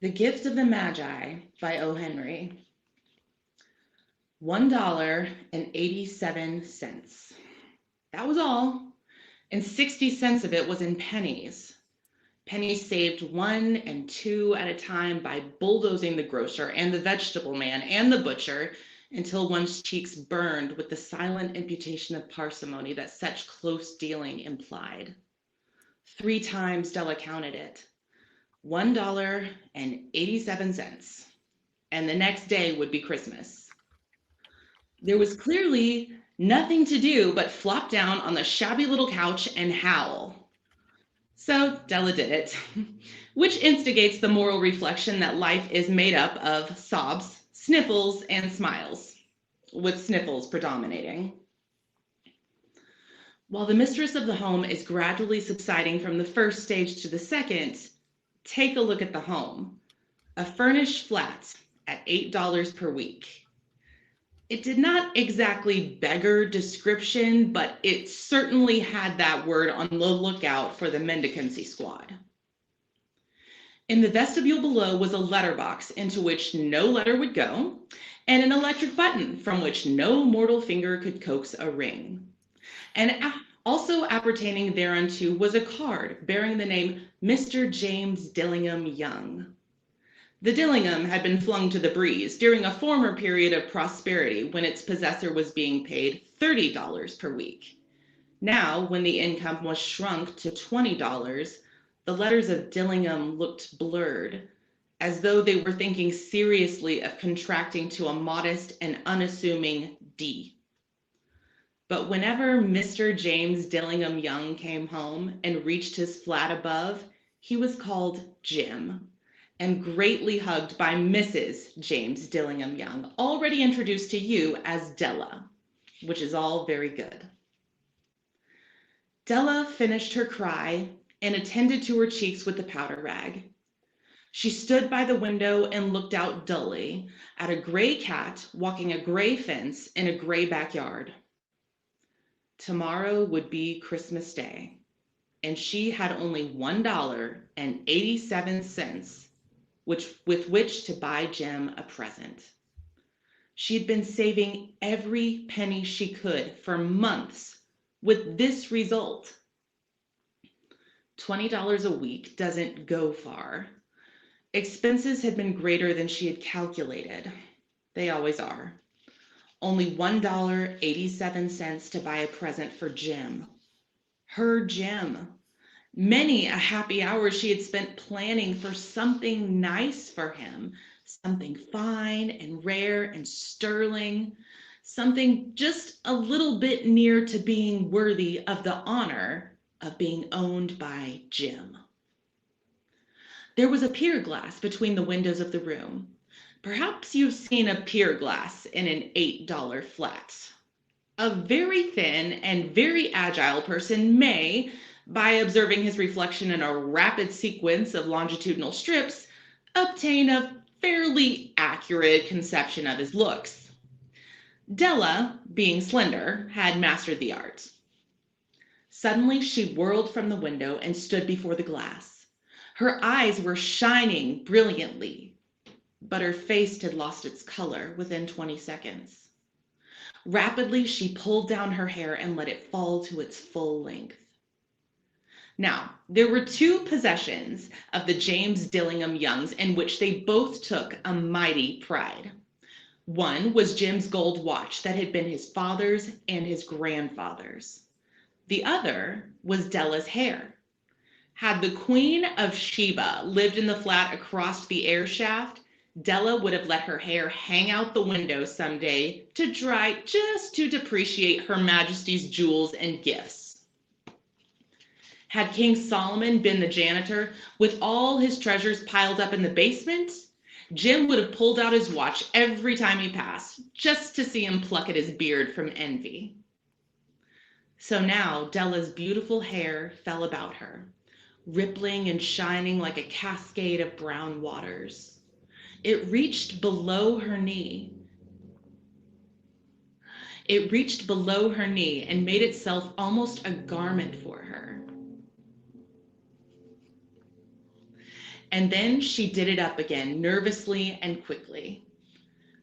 The Gift of the Magi by O. Henry. $1.87. That was all, and 60 cents of it was in pennies. Pennies saved 1 and 2 at a time by bulldozing the grocer and the vegetable man and the butcher until one's cheeks burned with the silent imputation of parsimony that such close dealing implied. 3 times Della counted it. $1.87. And the next day would be Christmas. There was clearly nothing to do but flop down on the shabby little couch and howl. So Della did it, which instigates the moral reflection that life is made up of sobs, sniffles, and smiles, with sniffles predominating. While the mistress of the home is gradually subsiding from the first stage to the second, take a look at the home. A furnished flat at $8 per week. It did not exactly beggar description, but it certainly had that word on the lookout for the mendicancy squad. In the vestibule below was a letterbox into which no letter would go, and an electric button from which no mortal finger could coax a ring. And also appertaining thereunto was a card bearing the name Mr. James Dillingham Young. The Dillingham had been flung to the breeze during a former period of prosperity when its possessor was being paid $30 per week. Now, when the income was shrunk to $20, the letters of Dillingham looked blurred, as though they were thinking seriously of contracting to a modest and unassuming D. But whenever Mr. James Dillingham Young came home and reached his flat above, he was called Jim, and greatly hugged by Mrs. James Dillingham Young, already introduced to you as Della, which is all very good. Della finished her cry and attended to her cheeks with the powder rag. She stood by the window and looked out dully at a gray cat walking a gray fence in a gray backyard. Tomorrow would be Christmas Day, and she had only $1.87 with which to buy Jim a present. She'd been saving every penny she could for months with this result. $20 a week doesn't go far. Expenses had been greater than she had calculated. They always are. Only $1.87 to buy a present for Jim. Her Jim. Many a happy hour she had spent planning for something nice for him, something fine and rare and sterling, something just a little bit near to being worthy of the honor of being owned by Jim. There was a pier glass between the windows of the room. Perhaps you've seen a pier glass in an $8 flat. A very thin and very agile person may, by observing his reflection in a rapid sequence of longitudinal strips, obtain a fairly accurate conception of his looks. Della, being slender, had mastered the art. Suddenly she whirled from the window and stood before the glass. Her eyes were shining brilliantly, but her face had lost its color within 20 seconds. Rapidly, she pulled down her hair and let it fall to its full length. Now, there were 2 possessions of the James Dillingham Youngs in which they both took a mighty pride. One was Jim's gold watch that had been his father's and his grandfather's. The other was Della's hair. Had the Queen of Sheba lived in the flat across the air shaft, Della would have let her hair hang out the window someday to dry just to depreciate Her Majesty's jewels and gifts. Had King Solomon been the janitor with all his treasures piled up in the basement, Jim would have pulled out his watch every time he passed, just to see him pluck at his beard from envy. So now Della's beautiful hair fell about her, rippling and shining like a cascade of brown waters. It reached below her knee. It reached below her knee and made itself almost a garment for her. and then she did it up again, nervously and quickly.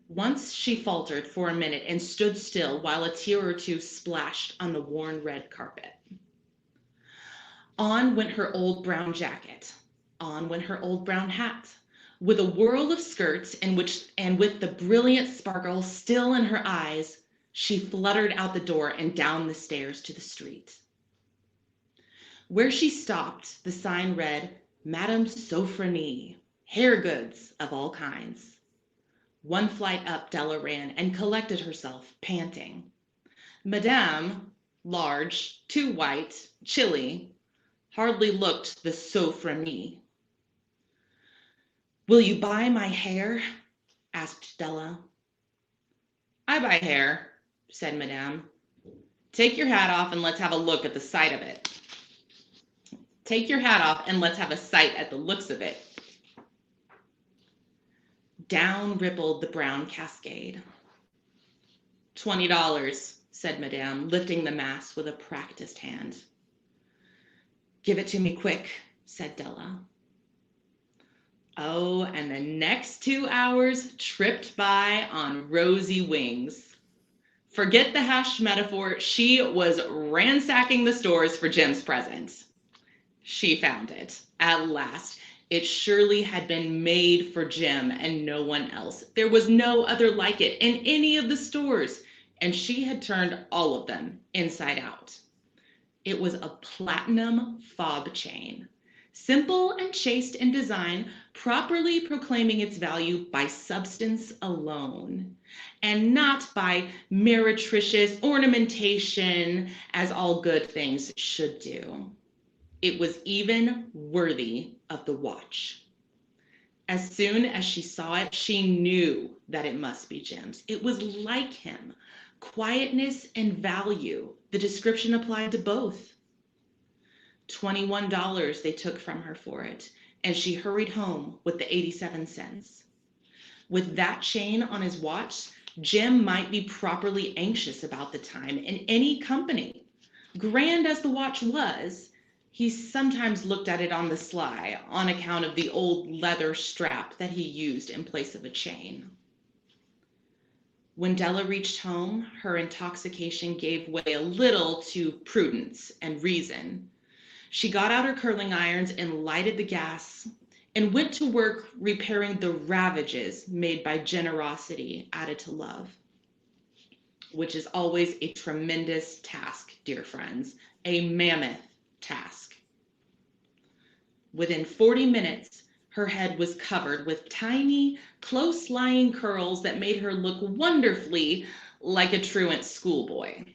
Once she faltered for a minute and stood still while a tear or two splashed on the worn red carpet. On went her old brown jacket. On went her old brown hat. With a whirl of skirts and with the brilliant sparkle still in her eyes, she fluttered out the door and down the stairs to the street. Where she stopped, the sign read, Madame Sophronie, hair goods of all kinds. One flight up Della ran and collected herself, panting. Madame, large, too white, chilly, hardly looked the Sophronie. Will you buy my hair? Asked Della. I buy hair, said Madame. Take your hat off and let's have a look at the sight of it. Take your hat off and let's have a sight at the looks of it. Down rippled the brown cascade. $20, said Madame, lifting the mass with a practiced hand. Give it to me quick, said Della. Oh, and the next 2 hours tripped by on rosy wings. Forget the hashed metaphor. She was ransacking the stores for Jim's present. She found it, at last. It surely had been made for Jim and no one else. There was no other like it in any of the stores, and she had turned all of them inside out. It was a platinum fob chain, simple and chaste in design, properly proclaiming its value by substance alone, and not by meretricious ornamentation, as all good things should do. It was even worthy of the watch. As soon as she saw it, she knew that it must be Jim's. It was like him. Quietness and value. The description applied to both. $21 they took from her for it, and she hurried home with the 87 cents. With that chain on his watch, Jim might be properly anxious about the time in any company. Grand as the watch was, he sometimes looked at it on the sly on account of the old leather strap that he used in place of a chain. When Della reached home, her intoxication gave way a little to prudence and reason. She got out her curling irons and lighted the gas and went to work repairing the ravages made by generosity added to love, which is always a tremendous task, dear friends, a mammoth task. Within 40 minutes, her head was covered with tiny, close-lying curls that made her look wonderfully like a truant schoolboy.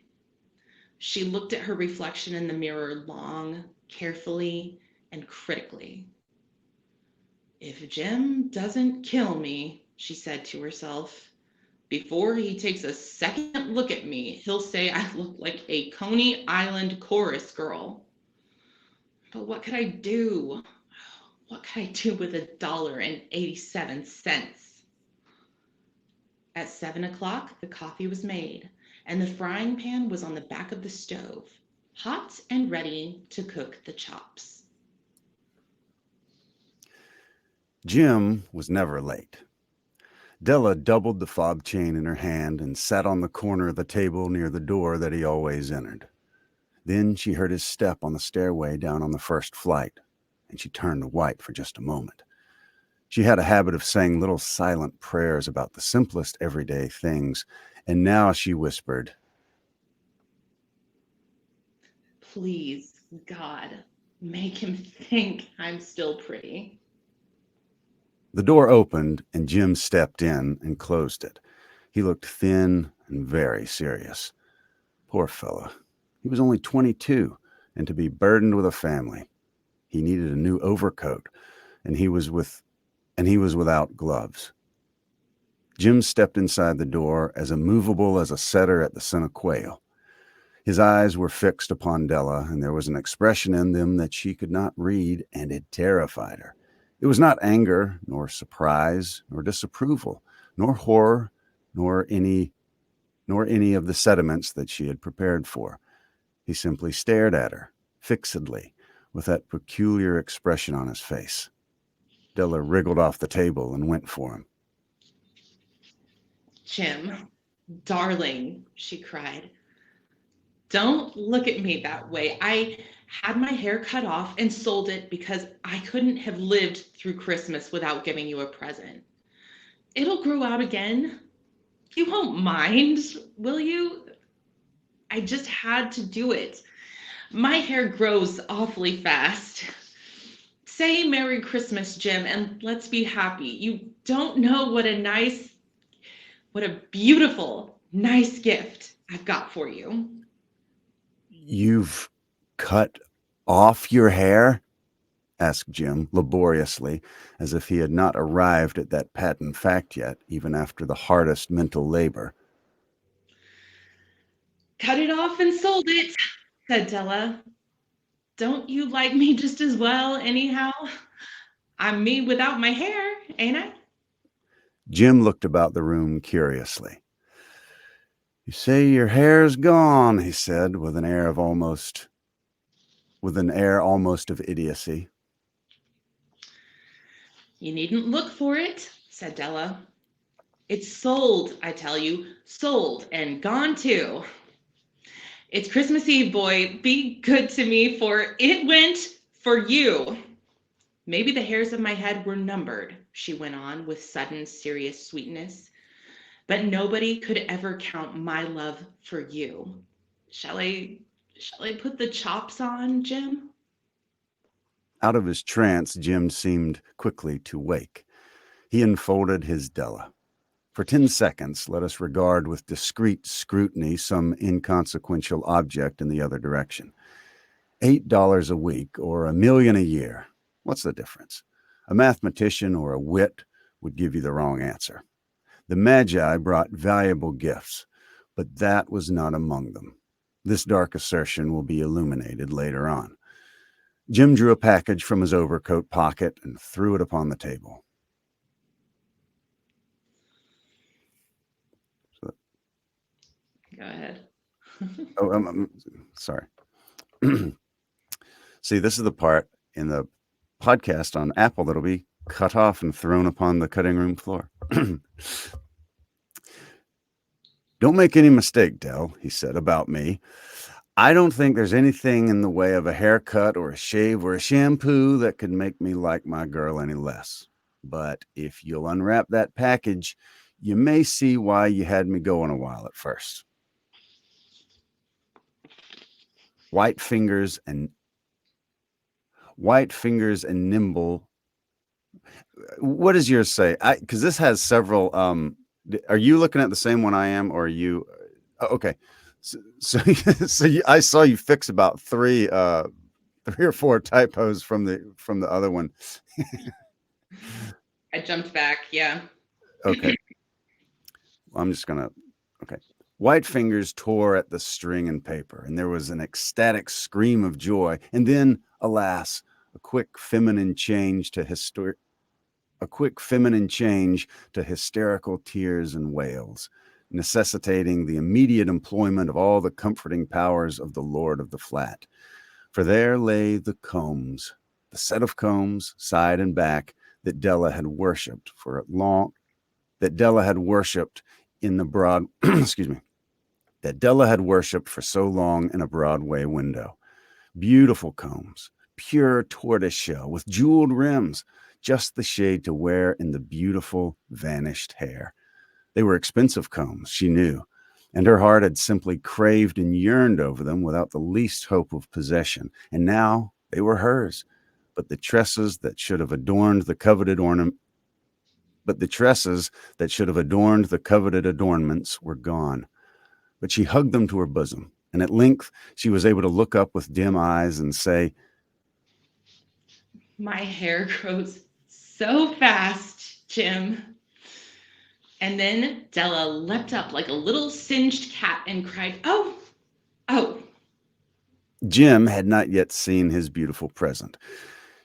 She looked at her reflection in the mirror long, carefully, and critically. If Jim doesn't kill me, she said to herself, before he takes a second look at me, he'll say I look like a Coney Island chorus girl. But what could I do? What could I do with $1.87? At 7 o'clock, the coffee was made, and the frying pan was on the back of the stove, hot and ready to cook the chops. Jim was never late. Della doubled the fob chain in her hand and sat on the corner of the table near the door that he always entered. Then she heard his step on the stairway down on the first flight, and she turned white for just a moment. She had a habit of saying little silent prayers about the simplest everyday things, and now she whispered, Please, God, make him think I'm still pretty. The door opened, and Jim stepped in and closed it. He looked thin and very serious. Poor fella. He was only 22, and to be burdened with a family. He needed a new overcoat, and he was without gloves. Jim stepped inside the door as immovable as a setter at the scent of quail. His eyes were fixed upon Della, and there was an expression in them that she could not read, and it terrified her. It was not anger, nor surprise, nor disapproval, nor horror, nor any of the sentiments that she had prepared for. He simply stared at her, fixedly, with that peculiar expression on his face. Della wriggled off the table and went for him. Jim, darling, she cried. Don't look at me that way. I had my hair cut off and sold it because I couldn't have lived through Christmas without giving you a present. It'll grow out again. You won't mind, will you? I just had to do it. My hair grows awfully fast. Say Merry Christmas, Jim, and let's be happy. You don't know what a beautiful, nice gift I've got for you. You've cut off your hair? Asked Jim laboriously, as if he had not arrived at that patent fact yet, even after the hardest mental labor. Cut it off and sold it, said Della. Don't you like me just as well, anyhow? I'm me without my hair, ain't I? Jim looked about the room curiously. You say your hair's gone, he said, with an air almost of idiocy. You needn't look for it, said Della. It's sold, I tell you, sold and gone too. It's Christmas Eve, boy. Be good to me, for it went for you. Maybe the hairs of my head were numbered, she went on with sudden serious sweetness. But nobody could ever count my love for you. Shall I put the chops on, Jim? Out of his trance, Jim seemed quickly to wake. He unfolded his Della. For 10 seconds, let us regard with discreet scrutiny some inconsequential object in the other direction. $8 a week or $1 million a year. What's the difference? A mathematician or a wit would give you the wrong answer. The Magi brought valuable gifts, but that was not among them. This dark assertion will be illuminated later on. Jim drew a package from his overcoat pocket and threw it upon the table. Go ahead. Sorry. See, this is the part in the podcast on Apple that'll be cut off and thrown upon the cutting room floor. Don't make any mistake, Del, he said, about me. I don't think there's anything in the way of a haircut or a shave or a shampoo that could make me like my girl any less. But if you'll unwrap that package, you may see why you had me going a while at first. White fingers and nimble. What does yours say? Because this has several. Are you looking at the same one I am, or are you? Okay, so I saw you fix about three or four typos from the other one. I jumped back. Yeah. Okay. Well, I'm just gonna. Okay. White fingers tore at the string and paper, and there was an ecstatic scream of joy, and then, alas, a quick feminine change to hysterical tears and wails, necessitating the immediate employment of all the comforting powers of the Lord of the Flat. For there lay the combs, the set of combs, side and back, that Della had worshipped in the broad, that Della had worshipped for so long in a Broadway window. Beautiful combs, pure tortoiseshell with jeweled rims, just the shade to wear in the beautiful vanished hair. They were expensive combs, she knew, and her heart had simply craved and yearned over them without the least hope of possession. And now they were hers, but the tresses that should have adorned the coveted adornments were gone. But she hugged them to her bosom, and at length she was able to look up with dim eyes and say, My hair grows so fast, Jim. And then Della leapt up like a little singed cat and cried, Oh, oh. Jim had not yet seen his beautiful present.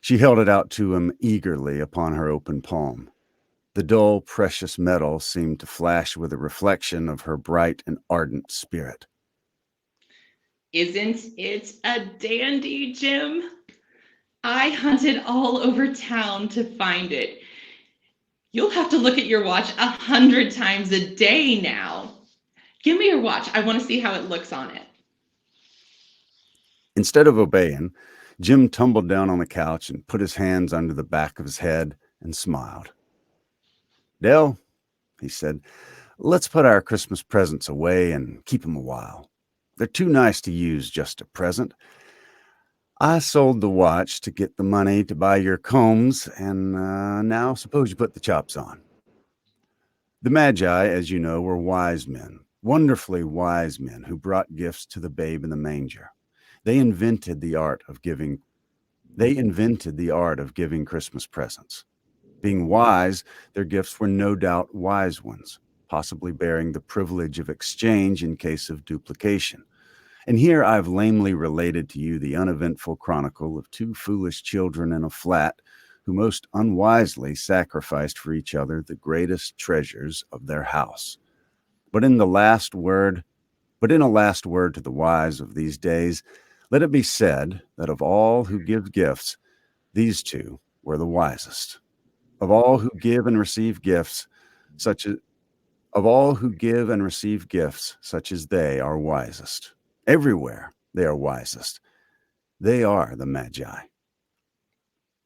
She held it out to him eagerly upon her open palm. The dull, precious metal seemed to flash with a reflection of her bright and ardent spirit. Isn't it a dandy, Jim? I hunted all over town to find it. You'll have to look at your watch 100 times a day now. Give me your watch. I want to see how it looks on it. Instead of obeying, Jim tumbled down on the couch and put his hands under the back of his head and smiled. Dell, he said, let's put our Christmas presents away and keep them a while. They're too nice to use just a present. I sold the watch to get the money to buy your combs, and now suppose you put the chops on. The Magi, as you know, were wise men, wonderfully wise men who brought gifts to the babe in the manger. They invented the art of giving Christmas presents. Being wise, their gifts were no doubt wise ones, possibly bearing the privilege of exchange in case of duplication. And here I've lamely related to you the uneventful chronicle of two foolish children in a flat who most unwisely sacrificed for each other the greatest treasures of their house. But in a last word to the wise of these days, let it be said that of all who give gifts, these two were the wisest. Of all who give and receive gifts, such as they are wisest. Everywhere they are wisest. They are the Magi.